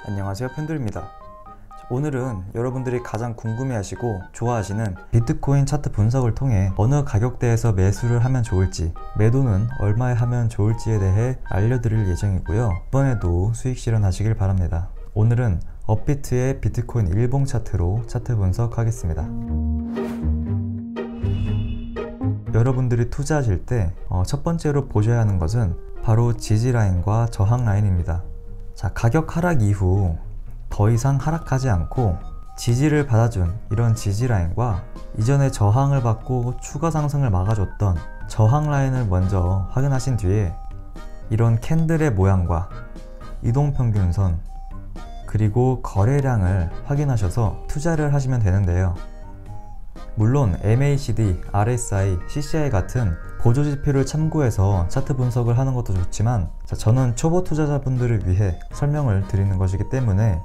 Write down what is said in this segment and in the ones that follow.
안녕하세요, 펜돌입니다. 오늘은 여러분들이 가장 궁금해하시고 좋아하시는 비트코인 차트 분석을 통해 어느 가격대에서 매수를 하면 좋을지, 매도는 얼마에 하면 좋을지에 대해 알려드릴 예정이고요. 이번에도 수익 실현하시길 바랍니다. 오늘은 업비트의 비트코인 일봉 차트로 차트 분석하겠습니다. 여러분들이 투자하실 때 첫 번째로 보셔야 하는 것은 바로 지지라인과 저항라인입니다. 자, 가격 하락 이후 더 이상 하락하지 않고 지지를 받아준 이런 지지라인과 이전에 저항을 받고 추가 상승을 막아줬던 저항라인을 먼저 확인하신 뒤에 이런 캔들의 모양과 이동평균선 그리고 거래량을 확인하셔서 투자를 하시면 되는데요. 물론 MACD, RSI, CCI 같은 보조지표를 참고해서 차트 분석을 하는 것도 좋지만 저는 초보 투자자분들을 위해 설명을 드리는 것이기 때문에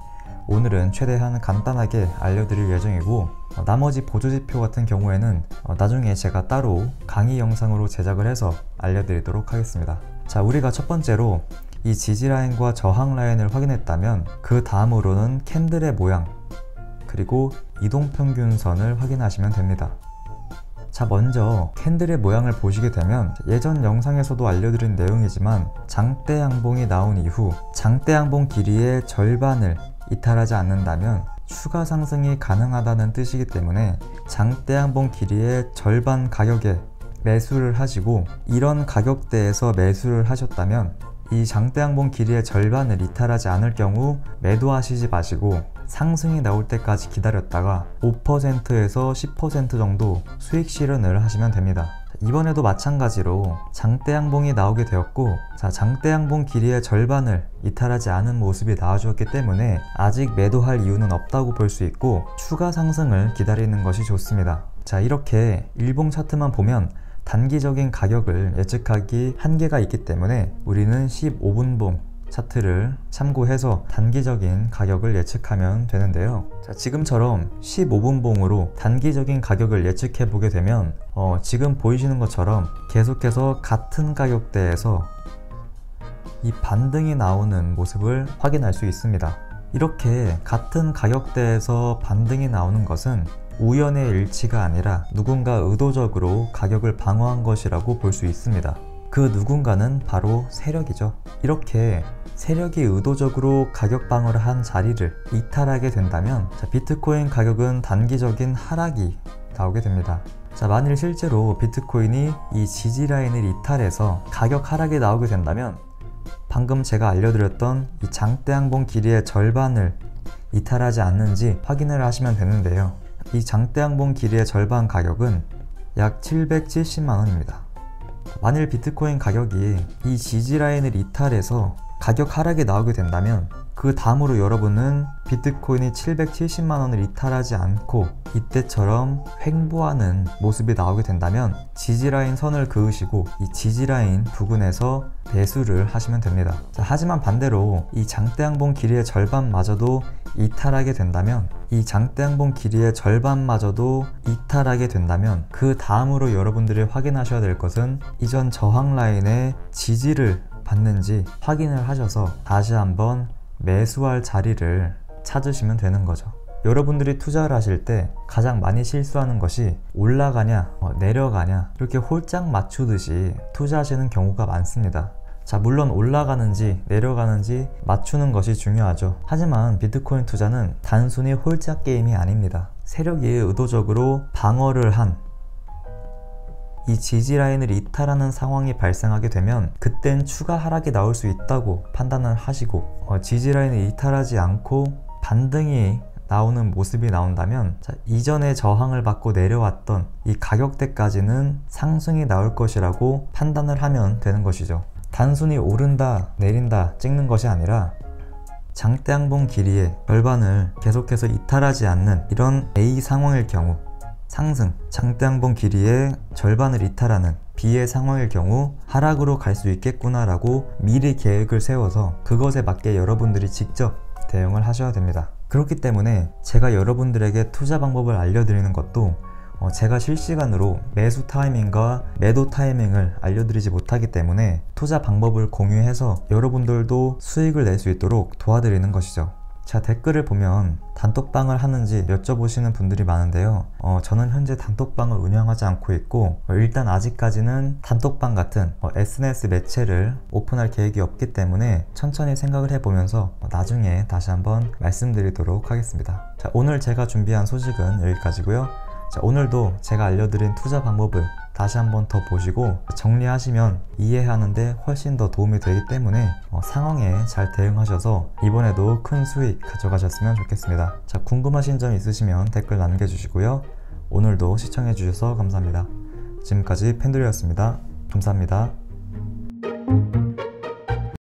오늘은 최대한 간단하게 알려드릴 예정이고, 나머지 보조지표 같은 경우에는 나중에 제가 따로 강의 영상으로 제작을 해서 알려드리도록 하겠습니다. 자, 우리가 첫 번째로 이 지지라인과 저항라인을 확인했다면 그 다음으로는 캔들의 모양 그리고 이동평균선을 확인하시면 됩니다. 자, 먼저 캔들의 모양을 보시게 되면 예전 영상에서도 알려드린 내용이지만 장대 양봉이 나온 이후 장대 양봉 길이의 절반을 이탈하지 않는다면 추가 상승이 가능하다는 뜻이기 때문에 장대 양봉 길이의 절반 가격에 매수를 하시고, 이런 가격대에서 매수를 하셨다면 이 장대 양봉 길이의 절반을 이탈하지 않을 경우 매도하시지 마시고 상승이 나올 때까지 기다렸다가 5%에서 10% 정도 수익 실현을 하시면 됩니다. 이번에도 마찬가지로 장대 양봉이 나오게 되었고, 장대 양봉 길이의 절반을 이탈하지 않은 모습이 나와주었기 때문에 아직 매도할 이유는 없다고 볼 수 있고 추가 상승을 기다리는 것이 좋습니다. 자, 이렇게 일봉 차트만 보면 단기적인 가격을 예측하기 한계가 있기 때문에 우리는 15분봉 차트를 참고해서 단기적인 가격을 예측하면 되는데요. 자, 지금처럼 15분봉으로 단기적인 가격을 예측해 보게 되면 지금 보이시는 것처럼 계속해서 같은 가격대에서 이 반등이 나오는 모습을 확인할 수 있습니다. 이렇게 같은 가격대에서 반등이 나오는 것은 우연의 일치가 아니라 누군가 의도적으로 가격을 방어한 것이라고 볼 수 있습니다. 그 누군가는 바로 세력이죠. 이렇게 세력이 의도적으로 가격 방어를 한 자리를 이탈하게 된다면 비트코인 가격은 단기적인 하락이 나오게 됩니다. 자, 만일 실제로 비트코인이 이 지지라인을 이탈해서 가격 하락이 나오게 된다면 방금 제가 알려드렸던 이 장대 양봉 길이의 절반을 이탈하지 않는지 확인을 하시면 되는데요. 이 장대 양봉 길이의 절반 가격은 약 770만원입니다. 만일 비트코인 가격이 이 지지라인을 이탈해서 가격 하락이 나오게 된다면 그 다음으로 여러분은 비트코인이 770만원을 이탈하지 않고 이때처럼 횡보하는 모습이 나오게 된다면 지지라인 선을 그으시고 이 지지라인 부근에서 매수를 하시면 됩니다. 자, 하지만 반대로 이 장대 양봉 길이의 절반마저도 이탈하게 된다면 그 다음으로 여러분들이 확인하셔야 될 것은 이전 저항 라인의 지지를 받는지 확인을 하셔서 다시 한번 매수할 자리를 찾으시면 되는 거죠. 여러분들이 투자를 하실 때 가장 많이 실수하는 것이 올라가냐 내려가냐 이렇게 홀짝 맞추듯이 투자하시는 경우가 많습니다. 자, 물론 올라가는지 내려가는지 맞추는 것이 중요하죠. 하지만 비트코인 투자는 단순히 홀짝 게임이 아닙니다. 세력이 의도적으로 방어를 한 이 지지라인을 이탈하는 상황이 발생하게 되면 그땐 추가 하락이 나올 수 있다고 판단을 하시고 지지라인을 이탈하지 않고 반등이 나오는 모습이 나온다면 이전에 저항을 받고 내려왔던 이 가격대까지는 상승이 나올 것이라고 판단을 하면 되는 것이죠. 단순히 오른다 내린다 찍는 것이 아니라 장대 양봉 길이의 절반을 계속해서 이탈하지 않는 이런 A 상황일 경우, 상승, 장대 양봉 길이의 절반을 이탈하는 B의 상황일 경우 하락으로 갈 수 있겠구나 라고 미리 계획을 세워서 그것에 맞게 여러분들이 직접 대응을 하셔야 됩니다. 그렇기 때문에 제가 여러분들에게 투자 방법을 알려드리는 것도 제가 실시간으로 매수 타이밍과 매도 타이밍을 알려드리지 못하기 때문에 투자 방법을 공유해서 여러분들도 수익을 낼 수 있도록 도와드리는 것이죠. 제가 댓글을 보면 단톡방을 하는지 여쭤보시는 분들이 많은데요. 저는 현재 단톡방을 운영하지 않고 있고 일단 아직까지는 단톡방 같은 SNS 매체를 오픈할 계획이 없기 때문에 천천히 생각을 해보면서 나중에 다시 한번 말씀드리도록 하겠습니다. 자, 오늘 제가 준비한 소식은 여기까지고요. 자, 오늘도 제가 알려드린 투자 방법을 다시 한번 더 보시고 정리하시면 이해하는데 훨씬 더 도움이 되기 때문에 상황에 잘 대응하셔서 이번에도 큰 수익 가져가셨으면 좋겠습니다. 자, 궁금하신 점 있으시면 댓글 남겨주시고요. 오늘도 시청해주셔서 감사합니다. 지금까지 펜두리였습니다. 감사합니다.